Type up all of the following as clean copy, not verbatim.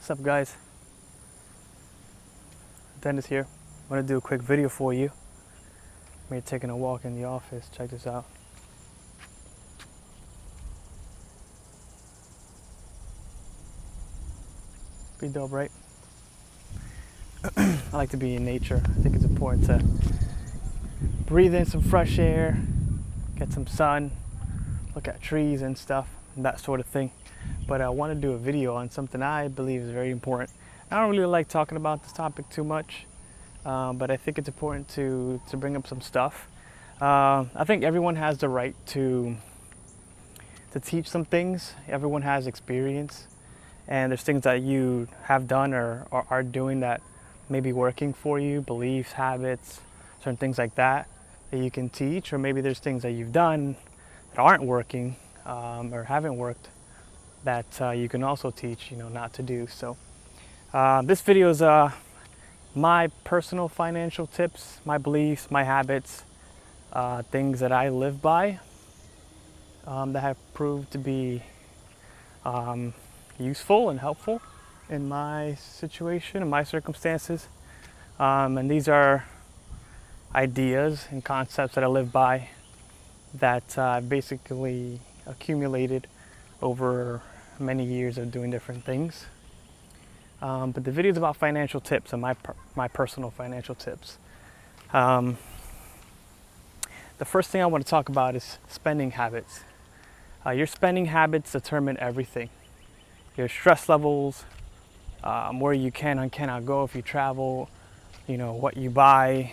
What's up, guys? Dennis here. I'm gonna do a quick video for you. We're taking a walk in the office. Check this out. Pretty dope, right? I like to be in nature. I think it's important to breathe in some fresh air, get some sun, look at trees and stuff, and that sort of thing. But I want to do a video on something I believe is very important. I don't really like talking about this topic too much, but I think it's important to bring up some stuff. I think everyone has the right to teach some things. Everyone has experience, and there's things that you have done or are doing that may be working for you, beliefs, habits, certain things like that you can teach, or maybe there's things that you've done that aren't working or haven't worked that you can also teach, not to do. So this video is my personal financial tips, my beliefs, my habits, things that I live by that have proved to be useful and helpful in my situation and my circumstances. And these are ideas and concepts that I live by that I've basically accumulated over many years of doing different things. But the video is about financial tips and my personal financial tips. The first thing I want to talk about is spending habits. Your spending habits determine everything. Your stress levels, where you can and cannot go if you travel, what you buy,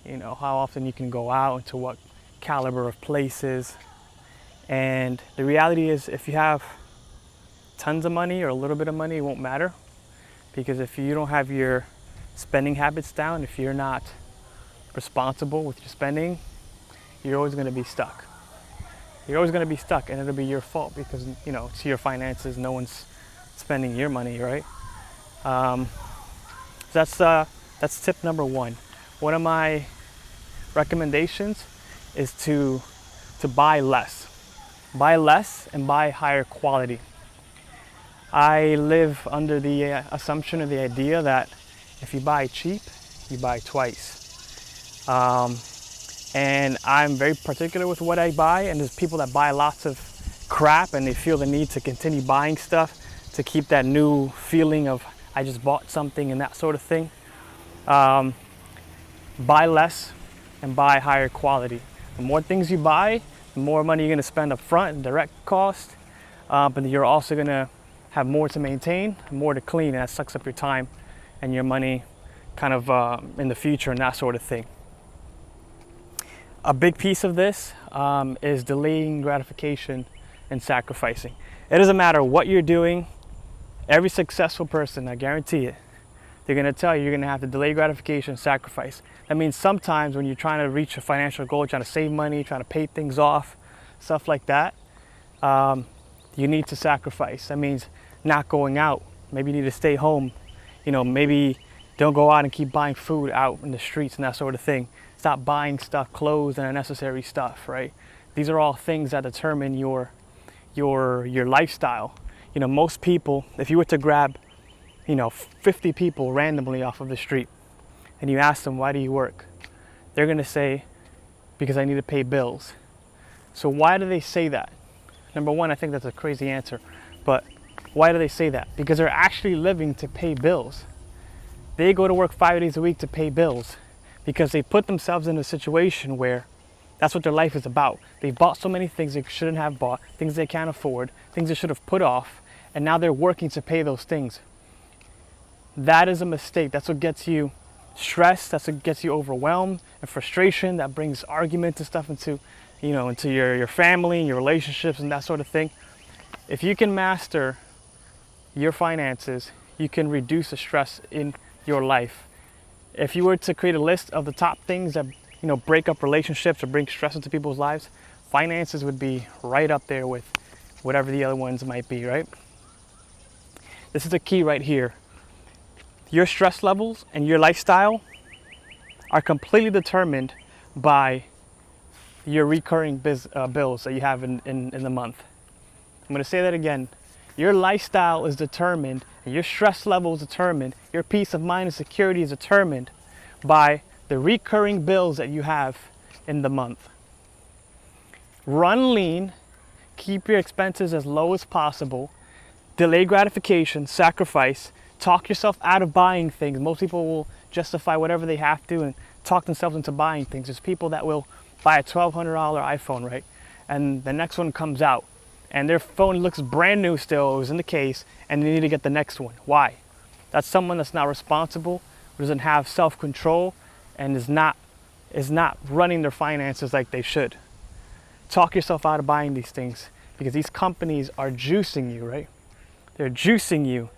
how often you can go out, into what caliber of places. And the reality is, if you have tons of money or a little bit of money, it won't matter. Because if you don't have your spending habits down, if you're not responsible with your spending, you're always going to be stuck. You're always going to be stuck, and it'll be your fault because, it's your finances. No one's spending your money, right? That's tip number one. One of my recommendations is to buy less. Buy less and buy higher quality. I live under the assumption or the idea that if you buy cheap, you buy twice. And I'm very particular with what I buy, and there's people that buy lots of crap and they feel the need to continue buying stuff to keep that new feeling of I just bought something and that sort of thing. Buy less and buy higher quality. The more things you buy, the more money you're going to spend up front in direct cost, but you're also going to have more to maintain, more to clean, and that sucks up your time and your money kind of in the future and that sort of thing. A big piece of this is delaying gratification and sacrificing. It doesn't matter what you're doing. Every successful person, I guarantee it, they're going to tell you you're going to have to delay gratification and sacrifice. That means sometimes when you're trying to reach a financial goal, trying to save money, trying to pay things off, stuff like that, you need to sacrifice. That means not going out. Maybe you need to stay home. Maybe don't go out and keep buying food out in the streets and that sort of thing. Stop buying stuff, clothes, and unnecessary stuff, right? These are all things that determine your lifestyle. Most people, if you were to grab, 50 people randomly off of the street and you ask them, why do you work? They're going to say, because I need to pay bills. So why do they say that? Number one, I think that's a crazy answer, but why do they say that? Because they're actually living to pay bills. They go to work 5 days a week to pay bills because they put themselves in a situation where that's what their life is about. They've bought so many things they shouldn't have bought, things they can't afford, things they should have put off, and now they're working to pay those things. That is a mistake. That's what gets you stressed. That's what gets you overwhelmed and frustration. That brings arguments and stuff into your family and your relationships and that sort of thing. If you can master your finances, you can reduce the stress in your life. If you were to create a list of the top things that break up relationships or bring stress into people's lives, finances would be right up there with whatever the other ones might be, right? This is the key right here. Your stress levels and your lifestyle are completely determined by your recurring bills that you have in the month. I'm going to say that again. Your lifestyle is determined, and your stress level is determined, your peace of mind and security is determined by the recurring bills that you have in the month. Run lean, keep your expenses as low as possible, delay gratification, sacrifice, talk yourself out of buying things. Most people will justify whatever they have to and talk themselves into buying things. There's people that will buy a $1,200 iPhone, right? And the next one comes out and their phone looks brand new still, it was in the case, and they need to get the next one. Why? That's someone that's not responsible, doesn't have self-control, and is not running their finances like they should. Talk yourself out of buying these things because these companies are juicing you, right? They're juicing you.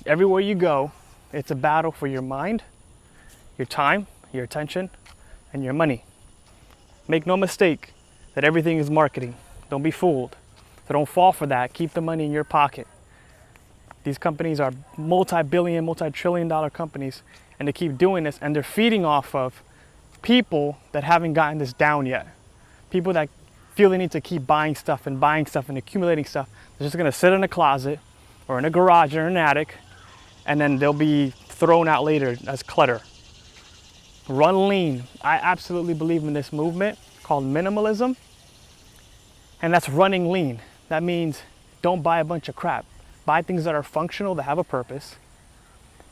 Everywhere you go, it's a battle for your mind, your time, your attention, and your money. Make no mistake that everything is marketing. Don't be fooled. So don't fall for that. Keep the money in your pocket. These companies are multi-billion, multi-trillion dollar companies, and they keep doing this, and they're feeding off of people that haven't gotten this down yet. People that feel they need to keep buying stuff and accumulating stuff. They're just gonna sit in a closet or in a garage or in an attic, and then they'll be thrown out later as clutter. Run lean. I absolutely believe in this movement called minimalism, and that's running lean. That means don't buy a bunch of crap. Buy things that are functional, that have a purpose,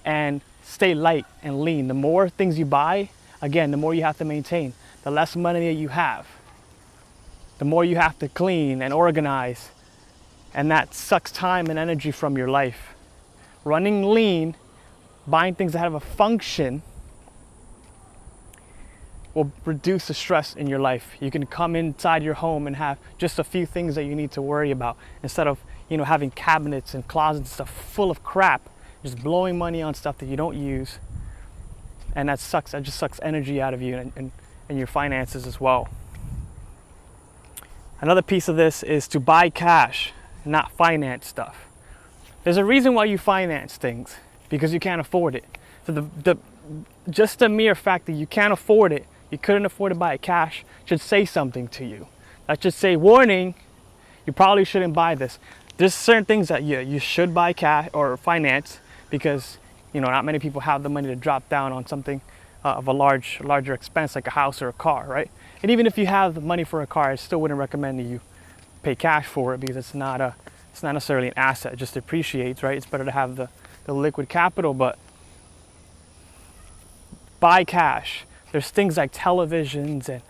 and stay light and lean. The more things you buy, again, the more you have to maintain. The less money you have, the more you have to clean and organize, and that sucks time and energy from your life. Running lean, buying things that have a function, will reduce the stress in your life. You can come inside your home and have just a few things that you need to worry about instead of, having cabinets and closets and stuff full of crap, just blowing money on stuff that you don't use. And that sucks. That just sucks energy out of you and your finances as well. Another piece of this is to buy cash, not finance stuff. There's a reason why you finance things, because you can't afford it. So just the mere fact that you can't afford it, you couldn't afford to buy it cash, should say something to you. That should say, warning, you probably shouldn't buy this. There's certain things that you should buy cash or finance because not many people have the money to drop down on something of a larger expense like a house or a car, right? And even if you have the money for a car, I still wouldn't recommend that you pay cash for it because it's not necessarily an asset. It just depreciates, right? It's better to have the liquid capital, but buy cash. There's things like televisions and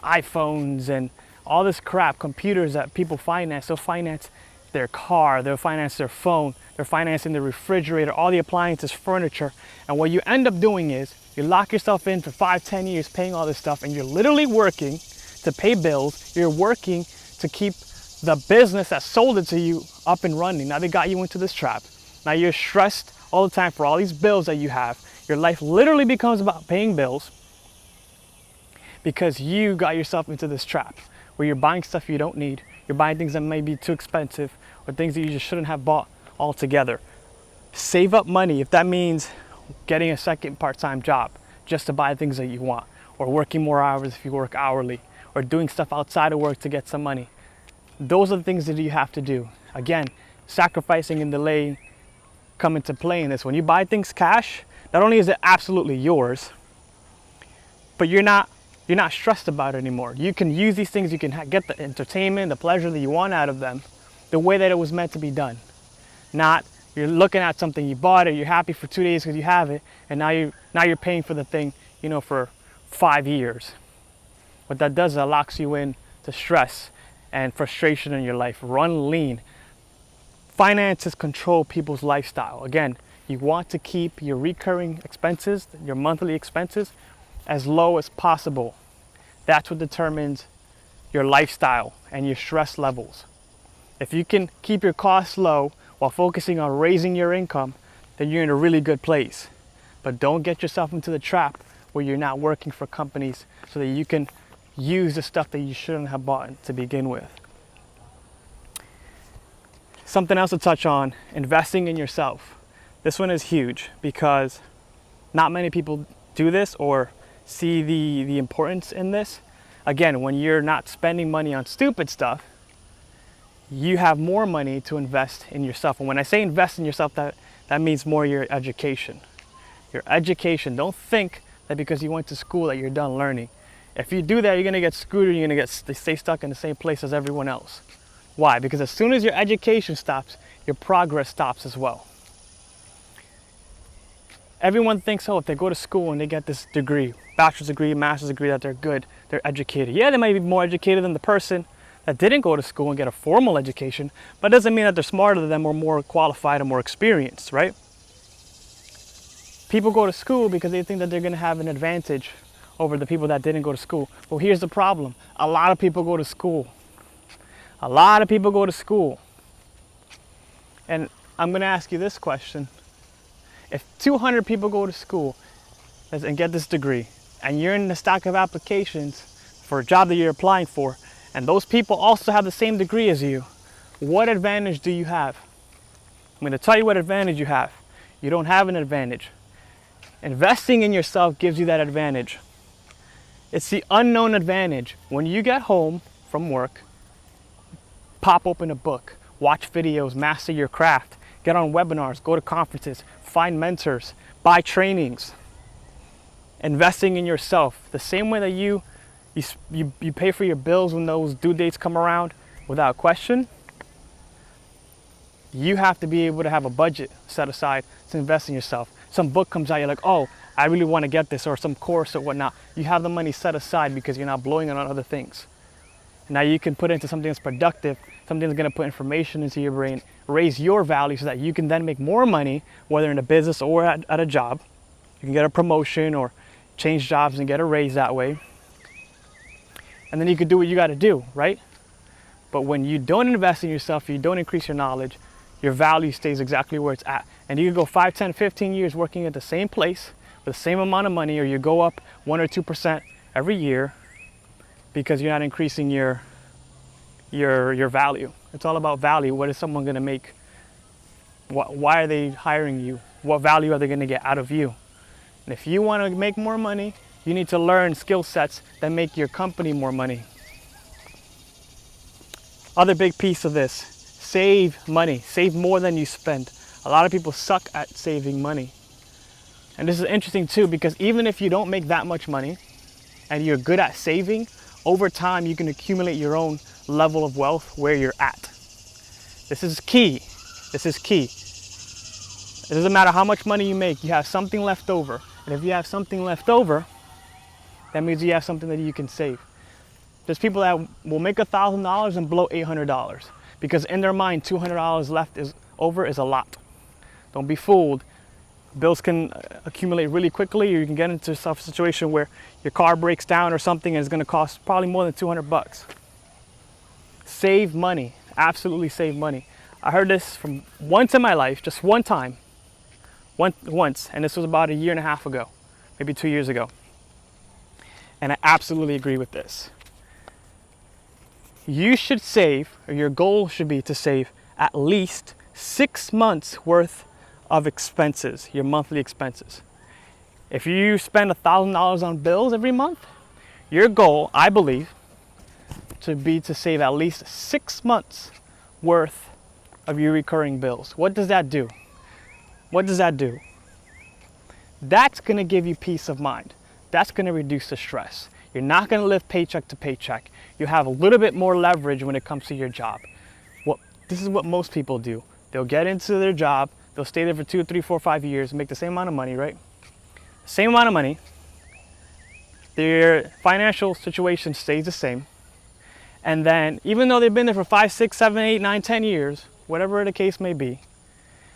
iPhones and all this crap, computers that people finance. They'll finance their car, they'll finance their phone, they're financing the refrigerator, all the appliances, furniture. And what you end up doing is you lock yourself in for 5-10 years paying all this stuff, and you're literally working to pay bills. You're working to keep the business that sold it to you up and running. Now they got you into this trap. Now you're stressed all the time for all these bills that you have. Your life literally becomes about paying bills because you got yourself into this trap where you're buying stuff you don't need. You're buying things that may be too expensive or things that you just shouldn't have bought altogether. Save up money if that means getting a second part-time job just to buy things that you want, or working more hours if you work hourly, or doing stuff outside of work to get some money. Those are the things that you have to do. Again, sacrificing and delaying come into play in this. When you buy things cash, not only is it absolutely yours, but you're not stressed about it anymore. You can use these things, you can get the entertainment, the pleasure that you want out of them the way that it was meant to be done. Not you're looking at something, you bought it, you're happy for 2 days because you have it, and now you're paying for the thing, for 5 years. What that does is it locks you in to stress and frustration in your life. Run lean. Finances control people's lifestyle. Again, you want to keep your recurring expenses, your monthly expenses, as low as possible. That's what determines your lifestyle and your stress levels. If you can keep your costs low while focusing on raising your income, then you're in a really good place. But don't get yourself into the trap where you're not working for companies so that you can use the stuff that you shouldn't have bought to begin with. Something else to touch on, investing in yourself. This one is huge because not many people do this or see the importance in this. Again, when you're not spending money on stupid stuff, you have more money to invest in yourself. And when I say invest in yourself, that means more your education. Your education. Don't think that because you went to school that you're done learning. If you do that, you're going to get screwed, and you're going to stay stuck in the same place as everyone else. Why? Because as soon as your education stops, your progress stops as well. Everyone thinks, oh, if they go to school and they get this degree, bachelor's degree, master's degree, that they're good, they're educated. Yeah, they might be more educated than the person that didn't go to school and get a formal education, but it doesn't mean that they're smarter than them or more qualified or more experienced, right? People go to school because they think that they're going to have an advantage over the people that didn't go to school. Well, here's the problem. A lot of people go to school. A lot of people go to school. And I'm going to ask you this question. If 200 people go to school and get this degree, and you're in the stack of applications for a job that you're applying for, and those people also have the same degree as you, what advantage do you have? I'm going to tell you what advantage you have. You don't have an advantage. Investing in yourself gives you that advantage. It's the unknown advantage. When you get home from work, pop open a book, watch videos, master your craft, get on webinars, go to conferences, find mentors, buy trainings. Investing in yourself, the same way that you pay for your bills when those due dates come around without question, you have to be able to have a budget set aside to invest in yourself. Some book comes out, you're like, oh, I really want to get this, or some course or whatnot. You have the money set aside because you're not blowing it on other things. Now you can put it into something that's productive, something that's going to put information into your brain, raise your value so that you can then make more money, whether in a business or at a job. You can get a promotion or change jobs and get a raise that way. And then you can do what you got to do, right? But when you don't invest in yourself, you don't increase your knowledge, your value stays exactly where it's at. And you can go 5, 10, 15 years working at the same place with the same amount of money, or you go up 1 or 2% every year because you're not increasing your value. It's all about value. What is someone going to make? Why are they hiring you? What value are they going to get out of you? And if you want to make more money, you need to learn skill sets that make your company more money. Other big piece of this, save money. Save more than you spend. A lot of people suck at saving money. And this is interesting too, because even if you don't make that much money and you're good at saving, over time you can accumulate your own level of wealth where you're at. This is key. This is key. It doesn't matter how much money you make, you have something left over. And if you have something left over, that means you have something that you can save. There's people that will make $1,000 and blow $800 because in their mind, $200 left over is a lot. Don't be fooled. Bills can accumulate really quickly, or you can get into a situation where your car breaks down or something and it's going to cost probably more than $200. Save money. Absolutely save money. I heard this from once in my life, just one time. Once, and this was about 1.5 years ago, maybe 2 years ago. And I absolutely agree with this. You should save, or your goal should be to save at least 6 months worth of expenses, your monthly expenses. If you spend $1,000 on bills every month, your goal, I believe, to be to save at least 6 months worth of your recurring bills. What does that do? What does that do? That's going to give you peace of mind. That's going to reduce the stress. You're not going to live paycheck to paycheck. You have a little bit more leverage when it comes to your job. This is what most people do. They'll get into their job, they'll stay there for 2, 3, 4, 5 years, make the same amount of money, right? Same amount of money. Their financial situation stays the same. And then, even though they've been there for 5, 6, 7, 8, 9, 10 years, whatever the case may be,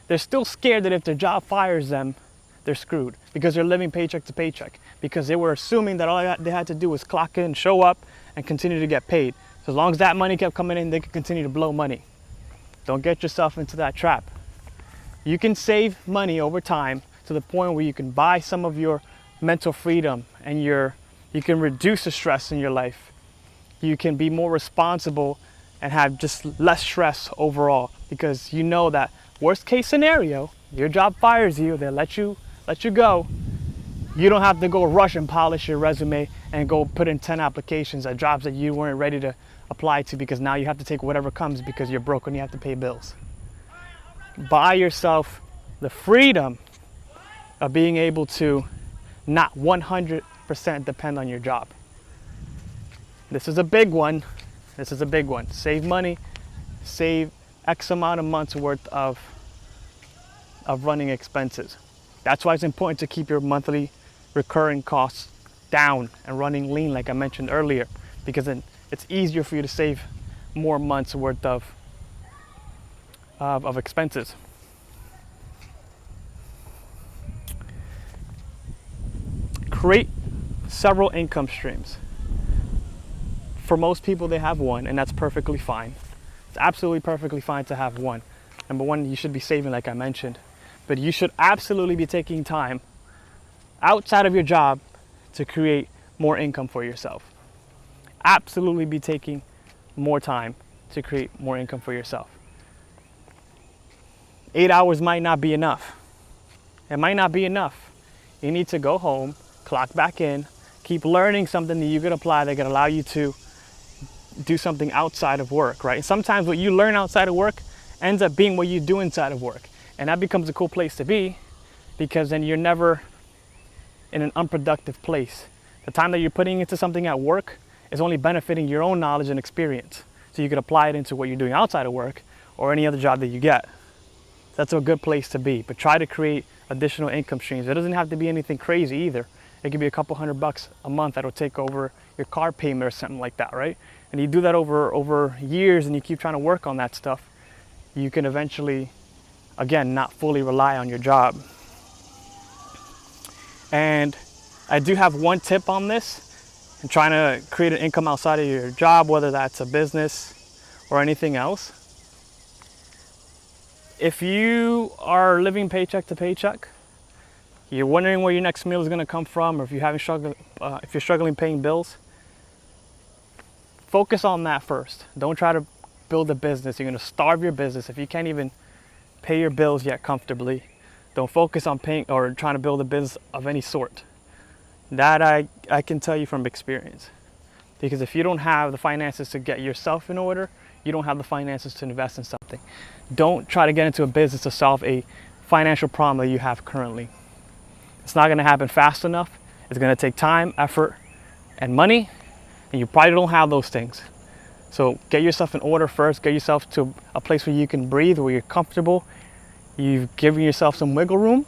they're still scared that if their job fires them, they're screwed because they're living paycheck to paycheck, because they were assuming that all they had to do was clock in, show up, and continue to get paid. So as long as that money kept coming in, they could continue to blow money. Don't get yourself into that trap. You can save money over time to the point where you can buy some of your mental freedom and you can reduce the stress in your life. You can be more responsible and have just less stress overall, because you know that worst case scenario, your job fires you, they let you go. You don't have to go rush and polish your resume and go put in 10 applications at jobs that you weren't ready to apply to, because now you have to take whatever comes because you're broke and you have to pay bills. Buy yourself the freedom of being able to not 100% depend on your job. This is a big one. This is a big one. Save money, save X amount of months worth of running expenses. That's why it's important to keep your monthly recurring costs down and running lean, like I mentioned earlier, because then it's easier for you to save more months worth of expenses. Create several income streams. For most people, they have one, and that's perfectly fine. It's absolutely perfectly fine to have one. Number one, you should be saving, like I mentioned, but you should absolutely be taking time outside of your job to create more income for yourself. Absolutely be taking more time to create more income for yourself. 8 hours might not be enough. It might not be enough. You need to go home, clock back in, keep learning something that you can apply that can allow you to do something outside of work, right? And sometimes what you learn outside of work ends up being what you do inside of work. And that becomes a cool place to be, because then you're never in an unproductive place. The time that you're putting into something at work is only benefiting your own knowledge and experience. So you can apply it into what you're doing outside of work or any other job that you get. That's a good place to be, but try to create additional income streams. It doesn't have to be anything crazy either. It could be a couple $100 a month that'll take over your car payment or something like that, right? And you do that over years and you keep trying to work on that stuff, you can eventually, again, not fully rely on your job. And I do have one tip on this, and trying to create an income outside of your job, whether that's a business or anything else. If you are living paycheck to paycheck, you're wondering where your next meal is going to come from, or if you're struggling paying bills, focus on that first. Don't try to build a business. You're going to starve your business if you can't even pay your bills yet comfortably. Don't focus on paying or trying to build a business of any sort. That I can tell you from experience. Because if you don't have the finances to get yourself in order, you don't have the finances to invest in something. Don't try to get into a business to solve a financial problem that you have currently. It's not going to happen fast enough. It's going to take time, effort, and money, and you probably don't have those things. So get yourself in order first. Get yourself to a place where you can breathe, where you're comfortable. You've given yourself some wiggle room,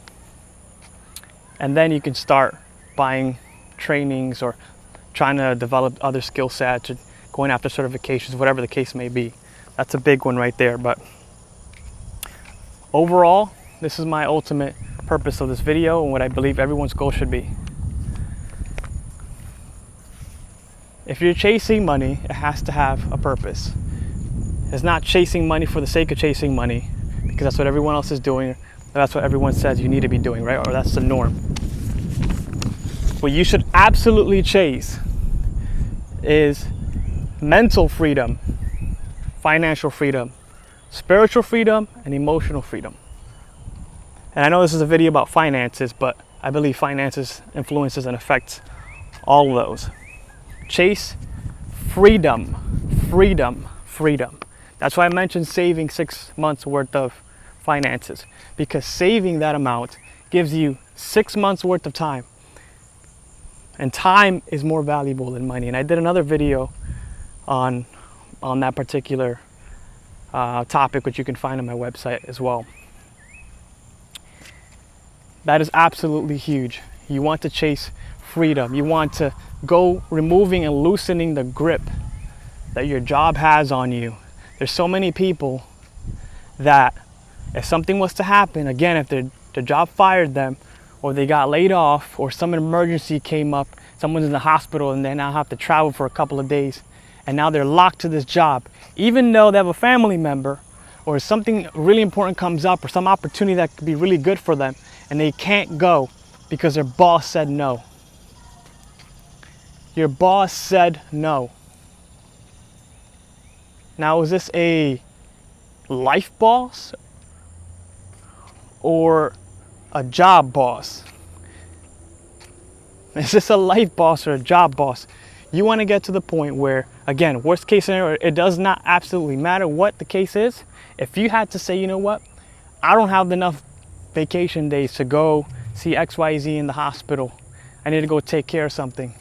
and then you can start buying trainings or trying to develop other skill sets or going after certifications, whatever the case may be. That's a big one right there. But overall, this is my ultimate purpose of this video and what I believe everyone's goal should be. If you're chasing money, it has to have a purpose. It's not chasing money for the sake of chasing money, because that's what everyone else is doing. That's what everyone says you need to be doing, right? Or that's the norm. What you should absolutely chase is mental freedom, financial freedom, spiritual freedom, and emotional freedom. And I know this is a video about finances, but I believe finances influences and affects all of those. Chase freedom, freedom, freedom. That's why I mentioned saving 6 months worth of finances, because saving that amount gives you 6 months worth of time. And time is more valuable than money. And I did another video on that particular topic, which you can find on my website as well. That is absolutely huge. You want to chase freedom. You want to go removing and loosening the grip that your job has on you. There's so many people that if something was to happen, again, if their job fired them, or they got laid off, or some emergency came up, someone's in the hospital and they now have to travel for a couple of days, and now they're locked to this job, even though they have a family member, or something really important comes up, or some opportunity that could be really good for them, and they can't go because their boss said no. Your boss said no. Now, is this a life boss or a job boss? Is this a life boss or a job boss? You want to get to the point where, again, worst case scenario, it does not absolutely matter what the case is. If you had to say, you know what, I don't have enough vacation days to go see XYZ in the hospital. I need to go take care of something.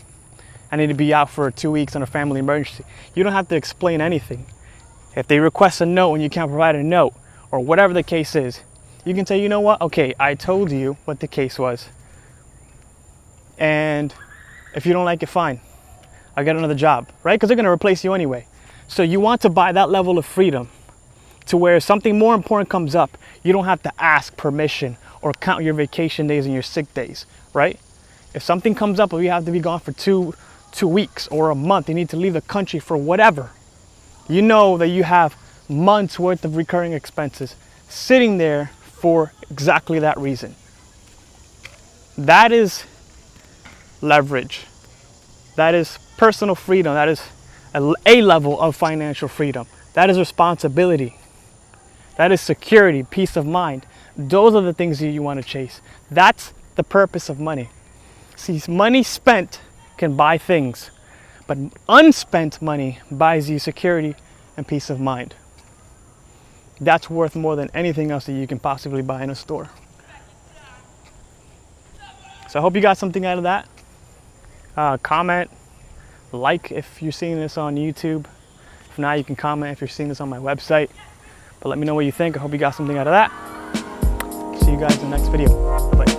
I need to be out for 2 weeks on a family emergency. You don't have to explain anything. If they request a note and you can't provide a note, or whatever the case is, you can say, you know what, okay, I told you what the case was. And if you don't like it, fine. I'll get another job, right? Because they're going to replace you anyway. So you want to buy that level of freedom to where something more important comes up, you don't have to ask permission or count your vacation days and your sick days, right? If something comes up where you have to be gone for two weeks or a month, you need to leave the country for whatever, you know that you have months worth of recurring expenses sitting there for exactly that reason. That is leverage. That is personal freedom. That is a level of financial freedom. That is responsibility. That is security, peace of mind. Those are the things that you want to chase. That's the purpose of money. See, money spent can buy things, but unspent money buys you security and peace of mind. That's worth more than anything else that you can possibly buy in a store. So I hope you got something out of that. Comment, like if you're seeing this on YouTube. If not, you can comment if you're seeing this on my website. But let me know what you think. I hope you got something out of that. See you guys in the next video. Bye.